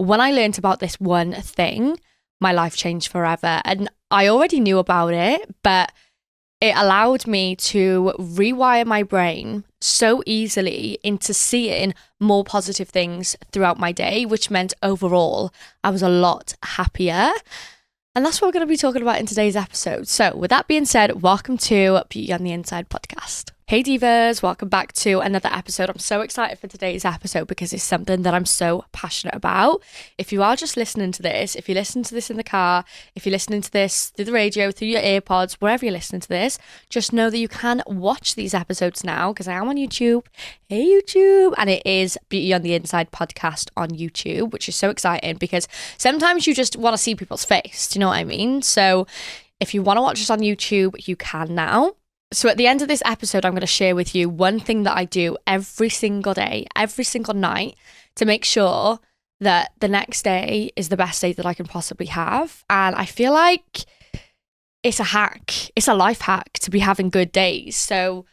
when I learned about this one thing, my life changed forever. And I already knew about it, but it allowed me to rewire my brain so easily into seeing more positive things throughout my day, which meant overall I was a lot happier. And that's what we're going to be talking about in today's episode. So with that being said, welcome to Beauty on the Inside podcast. Hey divas, welcome back to another episode. I'm so excited for today's episode because it's something that I'm so passionate about. If you are just listening to this, if you listen to this in the car, if you're listening to this through the radio, through your AirPods, wherever you're listening to this, just know that you can watch these episodes now because I am on YouTube. Hey YouTube. And it is Beauty on the Inside podcast on YouTube, which is so exciting because sometimes you just want to see people's face. Do you know what I mean? So if you want to watch us on YouTube, you can now. So at the end of this episode, I'm going to share with you one thing that I do every single day, every single night to make sure that the next day is the best day that I can possibly have. And I feel like it's a hack. It's a life hack to be having good days. So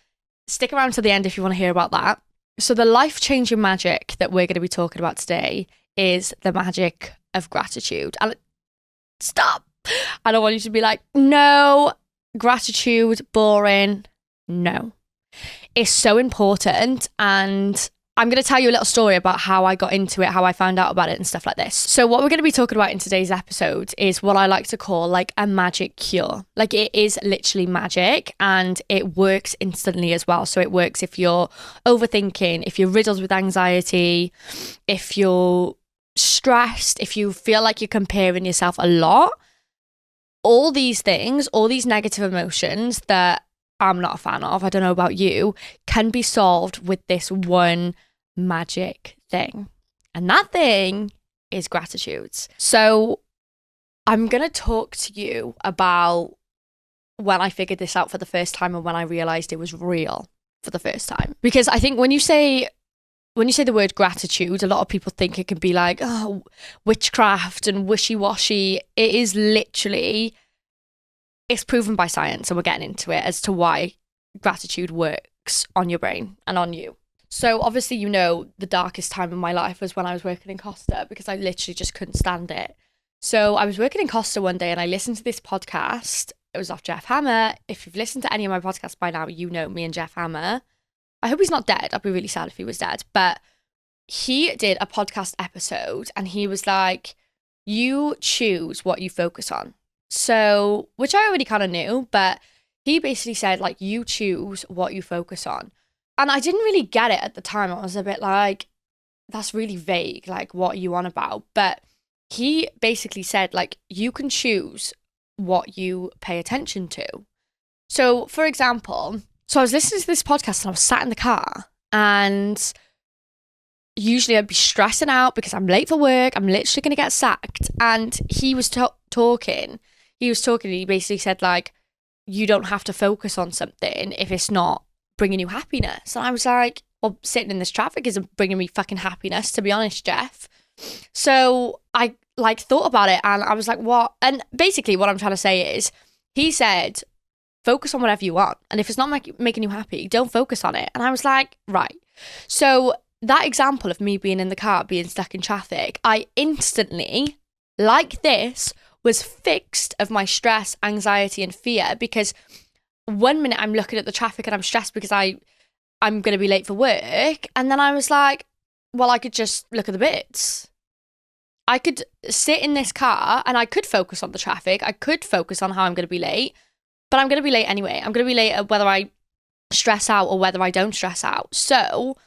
stick around to the end if you want to hear about that. So the life-changing magic that we're going to be talking about today is the magic of gratitude. And stop. I don't want you to be like, no, gratitude, boring. No, it's so important. And I'm going to tell you a little story about how I got into it, how I found out about it and stuff like this. So what we're going to be talking about in today's episode is what I like to call like a magic cure. Like it is literally magic and it works instantly as well. So it works if you're overthinking, if you're riddled with anxiety, if you're stressed, if you feel like you're comparing yourself a lot. All these things, all these negative emotions that I'm not a fan of, I don't know about you, can be solved with this one magic thing. And that thing is gratitude. So I'm going to talk to you about when I figured this out for the first time and when I realized it was real for the first time. Because I think when you say the word gratitude, a lot of people think it can be like, oh, witchcraft and wishy-washy. It is literally, it's proven by science, and we're getting into it as to why gratitude works on your brain and on you. So obviously, you know, the darkest time in my life was when I was working in Costa because I literally just couldn't stand it. So I was working in Costa one day and I listened to this podcast. It was off Jeff Hammer. If you've listened to any of my podcasts by now, you know me and Jeff Hammer. I hope he's not dead. I'd be really sad if he was dead. But he did a podcast episode and he was like, you choose what you focus on. So, which I already kind of knew, but he basically said, like, you choose what you focus on. And I didn't really get it at the time. I was a bit like, that's really vague, like, what are you on about? But he basically said, like, you can choose what you pay attention to. So, for example, so I was listening to this podcast and I was sat in the car and usually I'd be stressing out because I'm late for work. I'm literally going to get sacked. And he was talking. He was talking and he basically said, like, you don't have to focus on something if it's not bringing you happiness. And I was like, well, sitting in this traffic isn't bringing me fucking happiness, to be honest, Jeff. So I like thought about it and I was like, what? And basically what I'm trying to say is he said, focus on whatever you want. And if it's not making you happy, don't focus on it. And I was like, right. So that example of me being in the car, being stuck in traffic, I instantly, like this, was fixed of my stress, anxiety, and fear because one minute I'm looking at the traffic and I'm stressed because I'm going to be late for work. And then I was like, well, I could just look at the bits. I could sit in this car and I could focus on the traffic. I could focus on how I'm going to be late. But I'm going to be late anyway. I'm going to be late whether I stress out or whether I don't stress out. So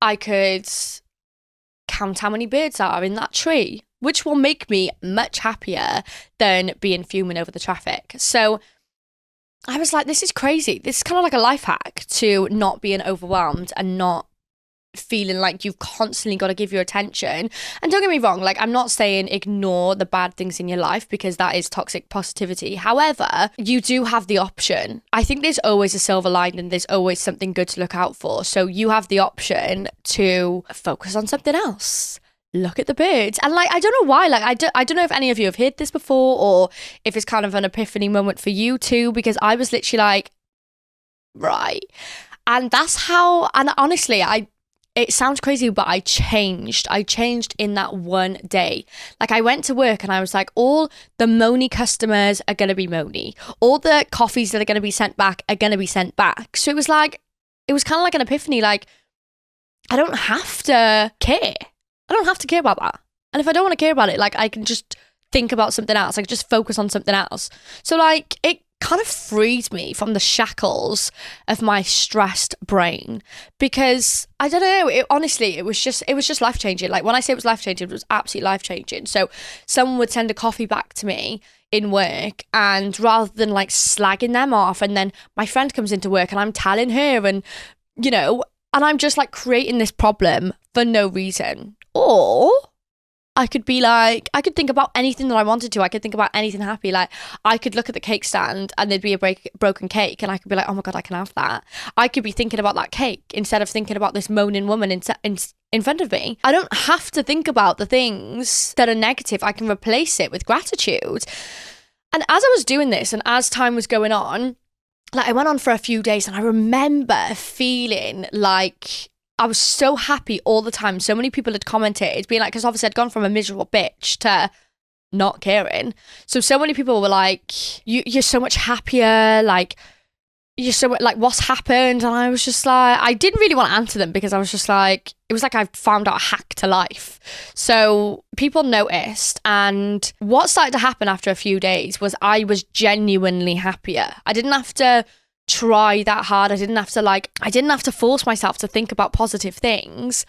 I could count how many birds are in that tree, which will make me much happier than being fuming over the traffic. So I was like, this is crazy. This is kind of like a life hack to not being overwhelmed and not feeling like you've constantly got to give your attention. And don't get me wrong, like I'm not saying ignore the bad things in your life because that is toxic positivity. However, you do have the option. I think there's always a silver lining. There's always something good to look out for. So you have the option to focus on something else. Look at the birds. And like, I don't know why, like, I don't know if any of you have heard this before or if it's kind of an epiphany moment for you too, because I was literally like, right. And that's how, and honestly, it sounds crazy, but I changed. I changed in that one day. Like, I went to work and I was like, all the moany customers are going to be moany. All the coffees that are going to be sent back are going to be sent back. So it was kind of like an epiphany. Like, I don't have to care. I don't have to care about that. And if I don't want to care about it, like, I can just think about something else. I can just focus on something else. So, like, it kind of freed me from the shackles of my stressed brain, because I don't know, honestly, it was just life-changing. Like, when I say it was life-changing, it was absolutely life-changing. So someone would send a coffee back to me in work, and rather than like slagging them off, and then my friend comes into work and I'm telling her, and you know, and I'm just like creating this problem for no reason. Or I could be like, I could think about anything that I wanted to. I could think about anything happy. Like, I could look at the cake stand and there'd be a broken cake, and I could be like, oh my God, I can have that. I could be thinking about that cake instead of thinking about this moaning woman in front of me. I don't have to think about the things that are negative. I can replace it with gratitude. And as I was doing this, and as time was going on, like, I went on for a few days, and I remember feeling like I was so happy all the time. So many people had commented, being like, because obviously I'd gone from a miserable bitch to not caring. So many people were like, you're so much happier. Like, you're so, like, what's happened? And I was just like, I didn't really want to answer them, because I was just like, it was like I found out a hack to life. So people noticed. And what started to happen after a few days was I was genuinely happier. I didn't have to try that hard. I didn't have to force myself to think about positive things.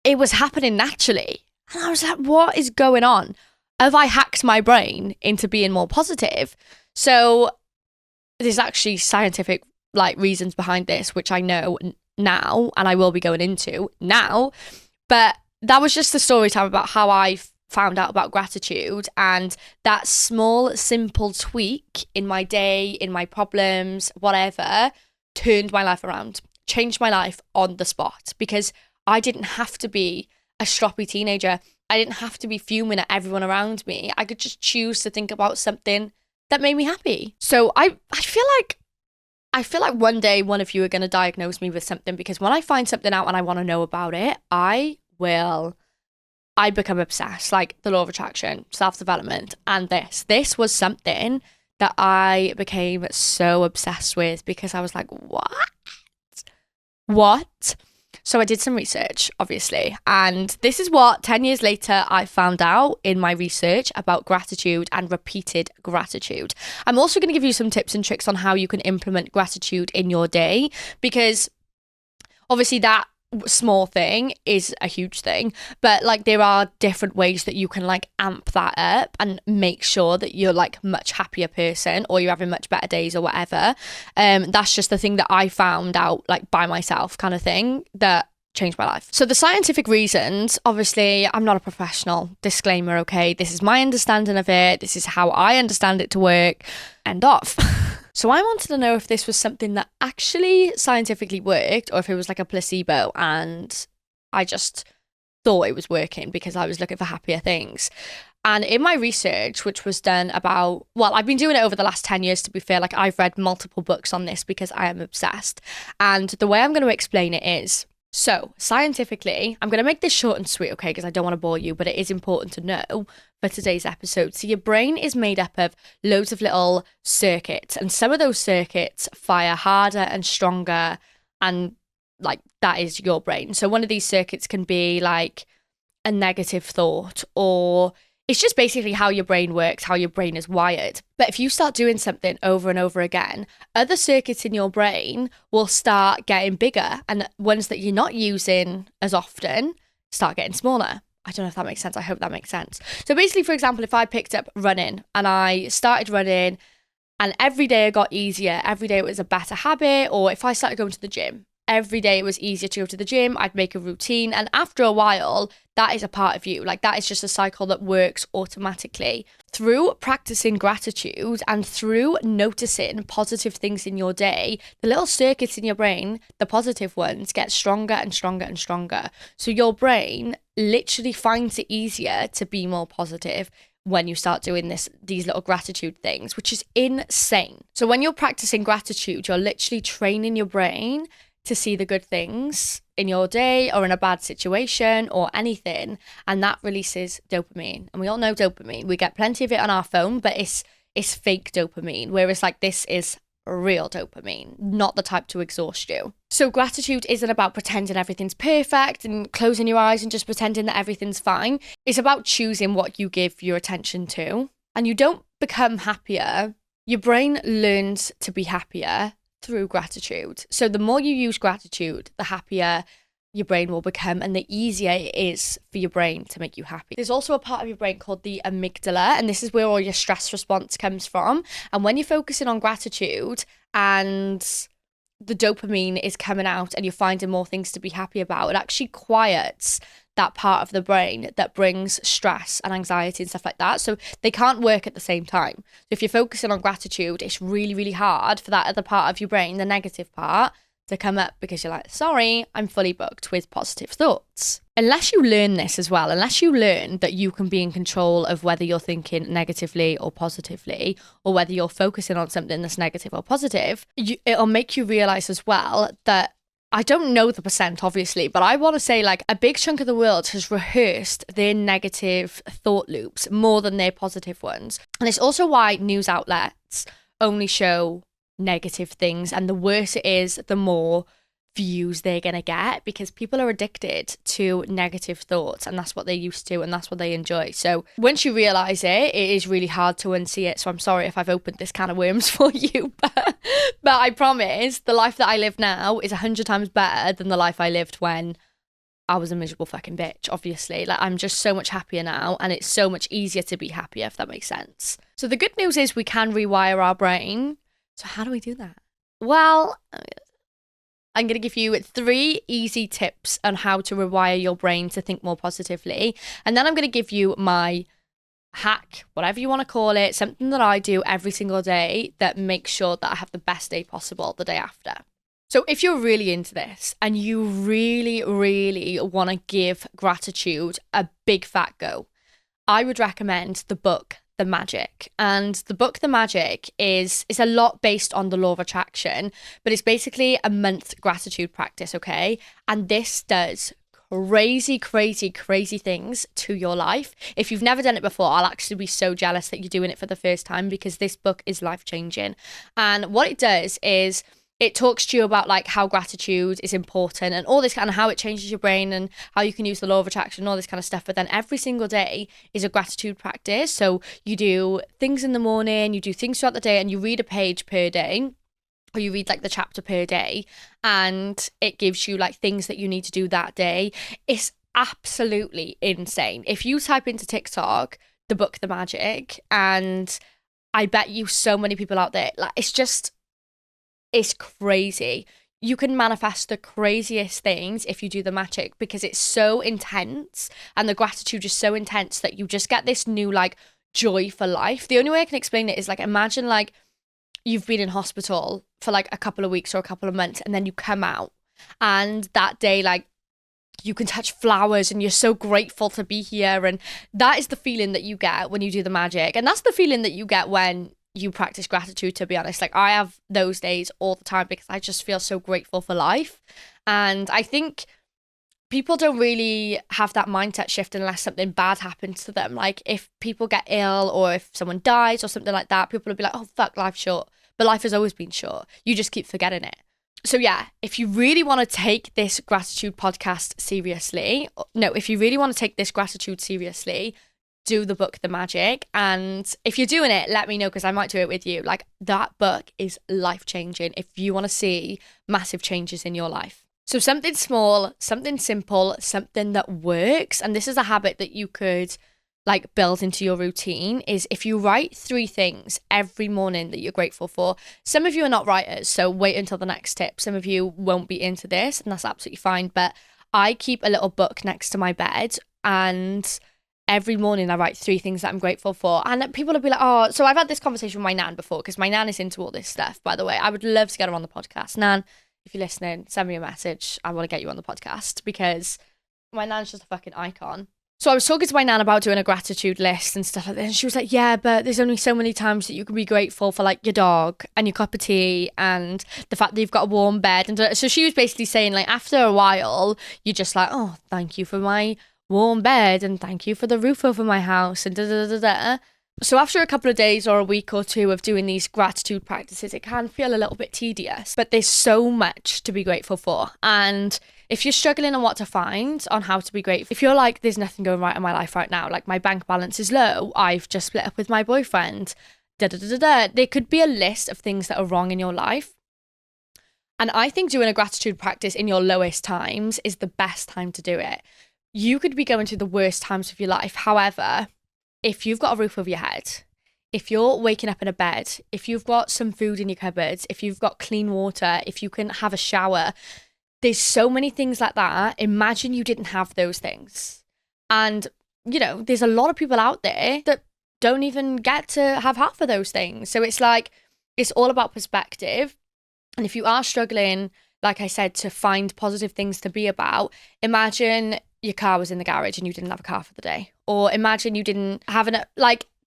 It was happening naturally. And I was like, what is going on? Have I hacked my brain into being more positive? So there's actually scientific like reasons behind this, which I know now, and I will be going into now. But that was just the story time about how I found out about gratitude, and that small, simple tweak in my day, in my problems, whatever, turned my life around, changed my life on the spot, because I didn't have to be a stroppy teenager. I didn't have to be fuming at everyone around me. I could just choose to think about something that made me happy. So I feel like one day one of you are going to diagnose me with something, because when I find something out and I want to know about it, I become obsessed. Like the law of attraction, self-development, and this was something that I became so obsessed with, because I was like, what? So I did some research, obviously, and this is what 10 years later I found out in my research about gratitude and repeated gratitude. I'm also going to give you some tips and tricks on how you can implement gratitude in your day, because obviously that small thing is a huge thing, but like there are different ways that you can like amp that up and make sure that you're like much happier person, or you're having much better days or whatever. That's just the thing that I found out like by myself, kind of thing, that changed my life. So the scientific reasons, obviously I'm not a professional, disclaimer, okay? This is my understanding of it. This is how I understand it to work. End of. So I wanted to know if this was something that actually scientifically worked, or if it was like a placebo and I just thought it was working because I was looking for happier things. And in my research, which was done about, well, I've been doing it over the last 10 years, to be fair. Like, I've read multiple books on this because I am obsessed. And the way I'm going to explain it is, so scientifically, I'm going to make this short and sweet, okay, because I don't want to bore you, but it is important to know for today's episode. So your brain is made up of loads of little circuits, and some of those circuits fire harder and stronger, and like that is your brain. So one of these circuits can be like a negative thought, or it's just basically how your brain works, how your brain is wired. But if you start doing something over and over again, other circuits in your brain will start getting bigger, and ones that you're not using as often start getting smaller. I don't know if that makes sense. I hope that makes sense. So basically, for example, if I picked up running and I started running, and every day it got easier, every day it was a better habit, or if I started going to the gym, every day it was easier to go to the gym, I'd make a routine. And after a while, that is a part of you. Like, that is just a cycle that works automatically. Through practicing gratitude and through noticing positive things in your day, the little circuits in your brain, the positive ones, get stronger and stronger and stronger. So your brain literally finds it easier to be more positive when you start doing these little gratitude things, which is insane. So when you're practicing gratitude, you're literally training your brain to see the good things in your day or in a bad situation or anything, and that releases dopamine. And we all know dopamine. We get plenty of it on our phone, but it's fake dopamine, whereas like this is real dopamine, not the type to exhaust you. So gratitude isn't about pretending everything's perfect and closing your eyes and just pretending that everything's fine. It's about choosing what you give your attention to. And you don't become happier. Your brain learns to be happier through gratitude. So the more you use gratitude, the happier your brain will become, and the easier it is for your brain to make you happy. There's also a part of your brain called the amygdala, and this is where all your stress response comes from. And when you're focusing on gratitude and the dopamine is coming out and you're finding more things to be happy about, it actually quiets that part of the brain that brings stress and anxiety and stuff like that. So they can't work at the same time. So if you're focusing on gratitude, it's really, really hard for that other part of your brain, the negative part, to come up, because you're like, sorry, I'm fully booked with positive thoughts. Unless you learn this as well, unless you learn that you can be in control of whether you're thinking negatively or positively, or whether you're focusing on something that's negative or positive, it'll make you realize as well that, I don't know the percent, obviously, but I want to say like a big chunk of the world has rehearsed their negative thought loops more than their positive ones. And it's also why news outlets only show negative things, and the worse it is, the more views they're gonna get, because people are addicted to negative thoughts, and that's what they're used to and that's what they enjoy. So once you realize it is really hard to unsee it. So I'm sorry if I've opened this can of worms for you, but I promise the life that I live now is 100 times better than the life I lived when I was a miserable fucking bitch. Obviously, like, I'm just so much happier now, and it's so much easier to be happier, if that makes sense. So the good news is we can rewire our brain. So how do we do that? Well, I'm going to give you 3 easy tips on how to rewire your brain to think more positively. And then I'm going to give you my hack, whatever you want to call it, something that I do every single day that makes sure that I have the best day possible the day after. So if you're really into this and you really, really want to give gratitude a big fat go, I would recommend the book The Magic. And the book The Magic is a lot based on the law of attraction, but it's basically a month gratitude practice, okay? And this does crazy, crazy, crazy things to your life. If you've never done it before, I'll actually be so jealous that you're doing it for the first time, because this book is life-changing. And what it does is it talks to you about like how gratitude is important and all this kind of, how it changes your brain and how you can use the law of attraction and all this kind of stuff. But then every single day is a gratitude practice. So you do things in the morning, you do things throughout the day, and you read a page per day, or you read like the chapter per day, and it gives you like things that you need to do that day. It's absolutely insane. If you type into TikTok, the book The Magic, and I bet you so many people out there, like, it's crazy. You can manifest the craziest things if you do the magic, because it's so intense and the gratitude is so intense that you just get this new like joy for life. The only way I can explain it is like, imagine like you've been in hospital for like a couple of weeks or a couple of months, and then you come out, and that day like you can touch flowers and you're so grateful to be here. And that is the feeling that you get when you do the magic. And that's the feeling that you get when you practice gratitude, to be honest. Like, I have those days all the time because I just feel so grateful for life. And I think people don't really have that mindset shift unless something bad happens to them. Like, if people get ill or if someone dies or something like that, people will be like, oh fuck, life's short. But life has always been short. You just keep forgetting it. So yeah, if you really want to take this gratitude podcast seriously, if you really want to take this gratitude seriously, do the book The Magic. And if you're doing it, let me know, because I might do it with you. Like, that book is life-changing if you want to see massive changes in your life. So something small, something simple, something that works, and this is a habit that you could like build into your routine, is if you write 3 things every morning that you're grateful for. Some of you are not writers, so wait until the next tip. Some of you won't be into this, and that's absolutely fine. But I keep a little book next to my bed, and every morning I write 3 things that I'm grateful for. And people will be like, oh, so I've had this conversation with my nan before, because my nan is into all this stuff, by the way. I would love to get her on the podcast. Nan, if you're listening, send me a message. I want to get you on the podcast, because my nan's just a fucking icon. So I was talking to my nan about doing a gratitude list and stuff like that. And she was like, yeah, but there's only so many times that you can be grateful for like your dog and your cup of tea and the fact that you've got a warm bed. And so she was basically saying like, after a while, you're just like, oh, thank you for my warm bed and thank you for the roof over my house and da da da da. So after a couple of days or a week or two of doing these gratitude practices, it can feel a little bit tedious, but there's so much to be grateful for. And if you're struggling on what to find on how to be grateful, if you're like, there's nothing going right in my life right now, like my bank balance is low, I've just split up with my boyfriend, da da da da da, there could be a list of things that are wrong in your life. And I think doing a gratitude practice in your lowest times is the best time to do it. You could be going through the worst times of your life. However, if you've got a roof over your head, if you're waking up in a bed, if you've got some food in your cupboards, if you've got clean water, if you can have a shower, there's so many things like that. Imagine you didn't have those things. And, you know, there's a lot of people out there that don't even get to have half of those things. So it's like, it's all about perspective. And if you are struggling, like I said, to find positive things to be about, imagine your car was in the garage and you didn't have a car for the day. Or imagine you didn't have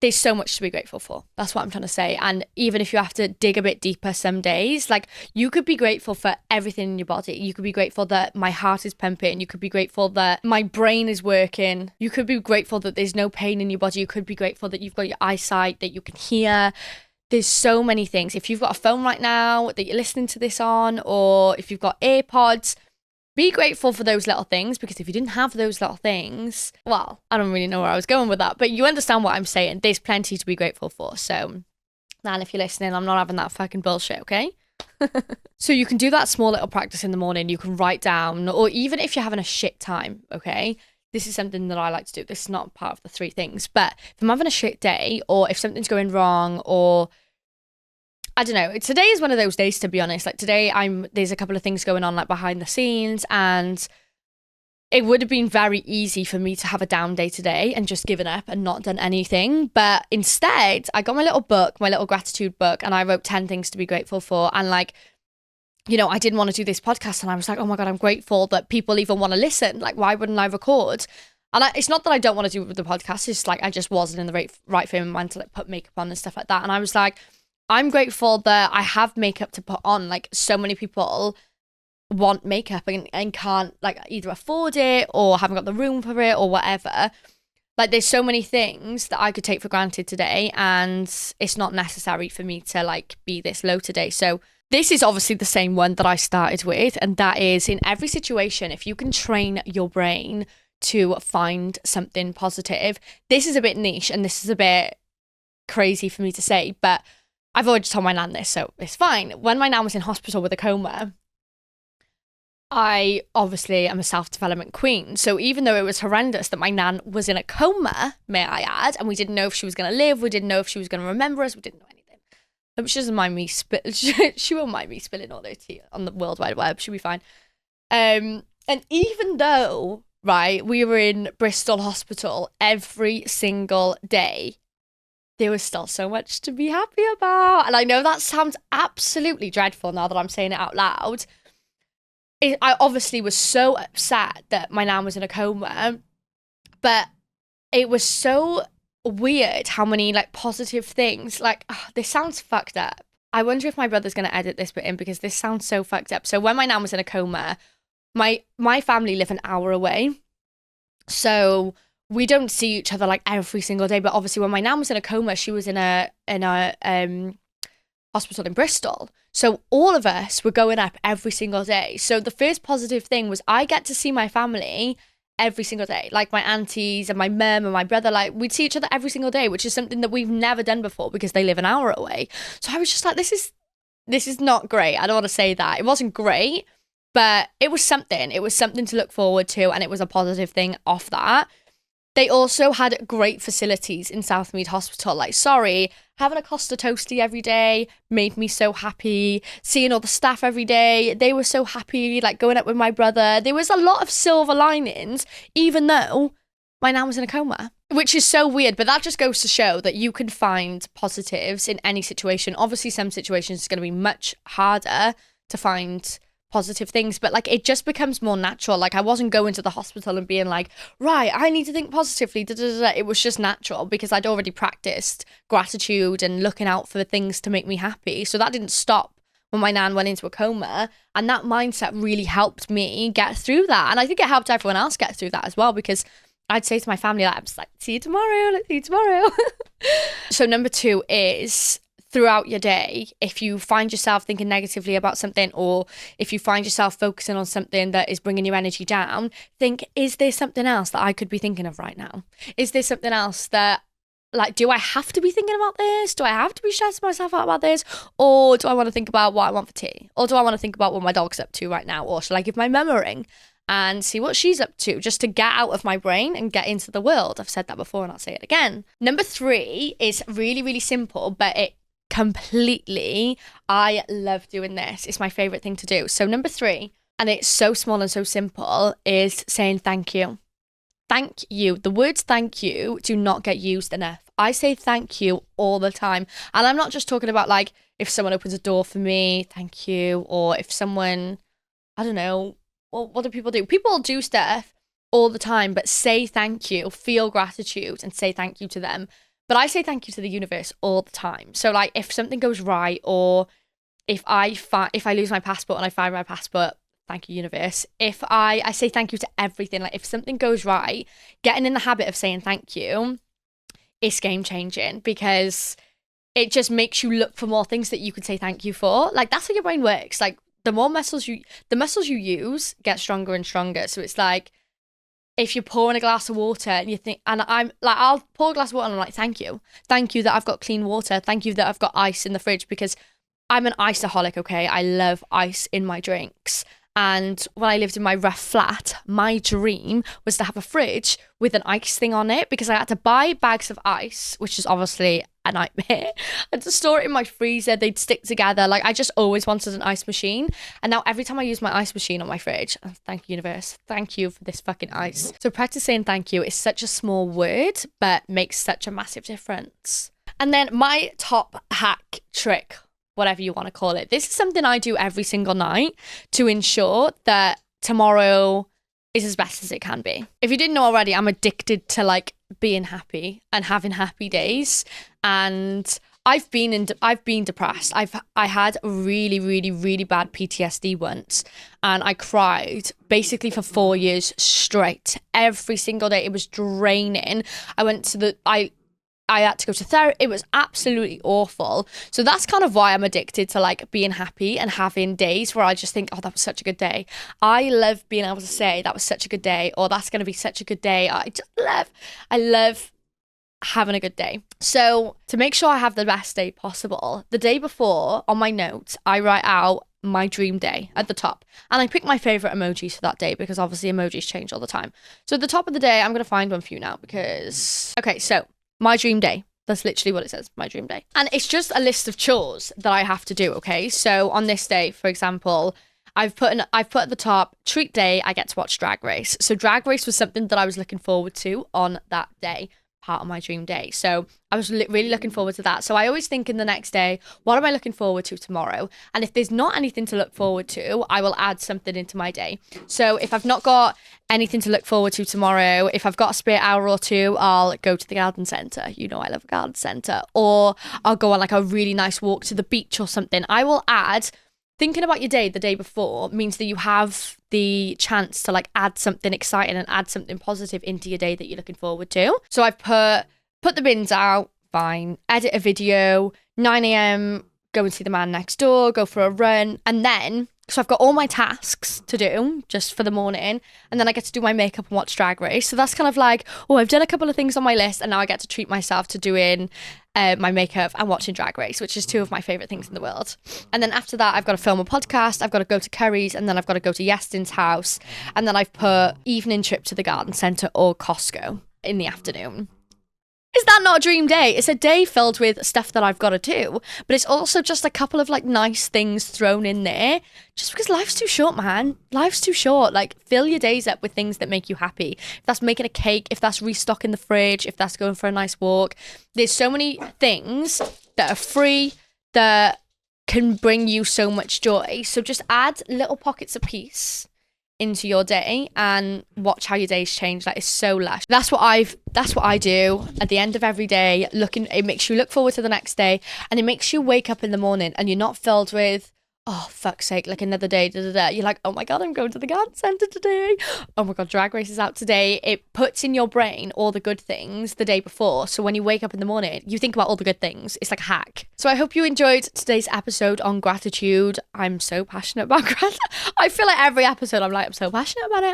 there's so much to be grateful for. That's what I'm trying to say. And even if you have to dig a bit deeper some days, like you could be grateful for everything in your body. You could be grateful that my heart is pumping. You could be grateful that my brain is working. You could be grateful that there's no pain in your body. You could be grateful that you've got your eyesight, that you can hear. There's so many things. If you've got a phone right now that you're listening to this on, or if you've got AirPods, be grateful for those little things, because if you didn't have those little things, well, I don't really know where I was going with that, but you understand what I'm saying. There's plenty to be grateful for. So, Nan, if you're listening, I'm not having that fucking bullshit, okay? So you can do that small little practice in the morning. You can write down, or even if you're having a shit time, okay? This is something that I like to do. This is not part of the 3 things, but if I'm having a shit day, or if something's going wrong, or I don't know. Today is one of those days, to be honest. Like today, there's a couple of things going on like behind the scenes, and it would have been very easy for me to have a down day today and just given up and not done anything. But instead, I got my little book, my little gratitude book, and I wrote 10 things to be grateful for. And like, you know, I didn't want to do this podcast, and I was like, oh my God, I'm grateful that people even want to listen. Like, why wouldn't I record? And it's not that I don't want to do the podcast. It's just like I just wasn't in the right frame of mind to like put makeup on and stuff like that. And I was like, I'm grateful that I have makeup to put on. Like so many people want makeup and can't like either afford it or haven't got the room for it or whatever. Like there's so many things that I could take for granted today, and it's not necessary for me to like be this low today. So this is obviously the same one that I started with, and that is in every situation, if you can train your brain to find something positive. This is a bit niche and this is a bit crazy for me to say, but I've already told my nan this, so it's fine. When my nan was in hospital with a coma, I obviously am a self-development queen. So even though it was horrendous that my nan was in a coma, may I add, and we didn't know if she was going to live, we didn't know if she was going to remember us, we didn't know anything. She doesn't mind me she won't mind me spilling all her tea on the World Wide Web. She'll be fine. And even though, right, we were in Bristol Hospital every single day, there was still so much to be happy about. And I know that sounds absolutely dreadful now that I'm saying it out loud. I obviously was so upset that my nan was in a coma, but it was so weird how many like positive things, like this sounds fucked up. I wonder if my brother's going to edit this bit in because this sounds so fucked up. So when my nan was in a coma, my family live an hour away. So we don't see each other like every single day, but obviously when my nan was in a coma, she was in a hospital in Bristol. So all of us were going up every single day. So the first positive thing was I get to see my family every single day, like my aunties and my mum and my brother. Like we'd see each other every single day, which is something that we've never done before because they live an hour away. So I was just like, this is not great. I don't want to say that. It wasn't great, but it was something. It was something to look forward to, and it was a positive thing off that. They also had great facilities in Southmead Hospital. Like, sorry, having a Costa Toasty every day made me so happy. Seeing all the staff every day, they were so happy. Like, going up with my brother. There was a lot of silver linings, even though my nan was in a coma, which is so weird. But that just goes to show that you can find positives in any situation. Obviously, some situations it's going to be much harder to find positive things, but like it just becomes more natural. Like I wasn't going to the hospital and being like, right, I need to think positively. Da, da, da, da. It was just natural because I'd already practiced gratitude and looking out for things to make me happy. So that didn't stop when my nan went into a coma, and that mindset really helped me get through that. And I think it helped everyone else get through that as well, because I'd say to my family, like, I'm just like, see you tomorrow, let's see you tomorrow. So number 2 is, throughout your day, if you find yourself thinking negatively about something, or if you find yourself focusing on something that is bringing your energy down, think, is there something else that I could be thinking of right now? Is there something else that, like, do I have to be thinking about this? Do I have to be stressing myself out about this? Or do I want to think about what I want for tea? Or do I want to think about what my dog's up to right now? Or shall I give my mum a ring and see what she's up to, just to get out of my brain and get into the world? I've said that before and I'll say it again. Number 3 is really, really simple, but it completely, I love doing this. It's my favorite thing to do. So number 3, and it's so small and so simple, is saying thank you. Thank you. The words thank you do not get used enough. I say thank you all the time. And I'm not just talking about like if someone opens a door for me, thank you. Or if someone, I don't know, well, what do people do? People do stuff all the time, but say thank you, feel gratitude and say thank you to them. But I say thank you to the universe all the time. So like if something goes right, or if I lose my passport and I find my passport, thank you, universe. If I say thank you to everything. Like if something goes right, getting in the habit of saying thank you is game changing, because it just makes you look for more things that you could say thank you for. Like that's how your brain works. Like the muscles you use get stronger and stronger. So it's like, if you're pouring a glass of water and you think, and I'm like, I'll pour a glass of water and I'm like, thank you that I've got clean water. Thank you that I've got ice in the fridge, because I'm an iceaholic, okay? I love ice in my drinks. And when I lived in my rough flat, my dream was to have a fridge with an ice thing on it, because I had to buy bags of ice, which is obviously a nightmare, and to store it in my freezer. They'd stick together. Like I just always wanted an ice machine. And now every time I use my ice machine on my fridge, oh, thank you, universe. Thank you for this fucking ice. So practice saying thank you is such a small word, but makes such a massive difference. And then my top hack trick, whatever you want to call it. This is something I do every single night to ensure that tomorrow is as best as it can be. If you didn't know already, I'm addicted to like being happy and having happy days. And I've been depressed. I had really, really, really bad PTSD once, and I cried basically for 4 years straight. Every single day. It was draining. I had to go to therapy. It was absolutely awful. So that's kind of why I'm addicted to like being happy and having days where I just think, oh, that was such a good day. I love being able to say that was such a good day, or that's going to be such a good day. I love having a good day. So to make sure I have the best day possible, the day before on my notes, I write out my dream day at the top. And I pick my favorite emojis for that day, because obviously emojis change all the time. So at the top of the day, I'm going to find one for you now because, okay, so my dream day. That's literally what it says, my dream day. And it's just a list of chores that I have to do, okay? So on this day, for example, I've put at the top, treat day, I get to watch Drag Race. So Drag Race was something that I was looking forward to on that day, part of my dream day. So I was really looking forward to that. So I always think in the next day, what am I looking forward to tomorrow? And if there's not anything to look forward to, I will add something into my day. So if I've not got anything to look forward to tomorrow, if I've got a spare hour or two, I'll go to the garden centre. You know I love a garden centre. Or I'll go on like a really nice walk to the beach or something. I will add, thinking about your day the day before means that you have the chance to like add something exciting and add something positive into your day that you're looking forward to. So I've put the bins out, fine, edit a video, 9 a.m, go and see the man next door, go for a run. And then, so I've got all my tasks to do just for the morning, and then I get to do my makeup and watch Drag Race. So that's kind of like, oh, I've done a couple of things on my list, and now I get to treat myself to doing my makeup and watching Drag Race, which is 2 of my favourite things in the world. And then after that, I've got to film a podcast, I've got to go to Curry's, and then I've got to go to Yestin's house, and then I've put evening trip to the garden centre or Costco in the afternoon. Is that not a dream day? It's a day filled with stuff that I've got to do, but it's also just a couple of like nice things thrown in there, just because life's too short, man. Life's too short. Like, fill your days up with things that make you happy. If that's making a cake, if that's restocking the fridge, if that's going for a nice walk. There's so many things that are free, that can bring you so much joy. So just add little pockets of peace into your day and watch how your days change. Like, it's so lush. That's what I do at the end of every day. It makes you look forward to the next day, and it makes you wake up in the morning and you're not filled with, oh, fuck's sake, like another day, da, da, da. You're like, oh my God, I'm going to the garden centre today. Oh my God, Drag Race is out today. It puts in your brain all the good things the day before. So when you wake up in the morning, you think about all the good things. It's like a hack. So I hope you enjoyed today's episode on gratitude. I'm so passionate about gratitude. I feel like every episode I'm like, I'm so passionate about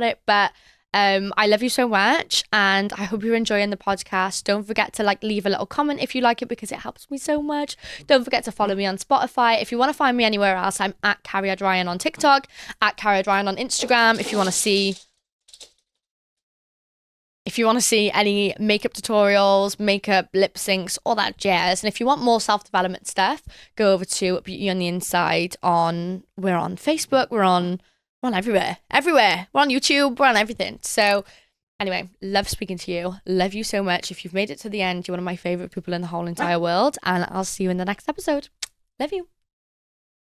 it. But I love you so much, and I hope you're enjoying the podcast. Don't forget to leave a little comment if you like it, because it helps me so much. Don't forget to follow me on Spotify. If you want to find me anywhere else, I'm at Carrie O'Dryan on TikTok, at Carrie O'Dryan on Instagram. If you want to see any makeup tutorials, makeup lip syncs, all that jazz. And if you want more self-development stuff, go over to Beauty on the Inside. We're on Facebook, we're on everywhere. We're on YouTube, we're on everything. So anyway, love speaking to you. Love you so much. If you've made it to the end, you're one of my favorite people in the whole entire world, and I'll see you in the next episode. Love you.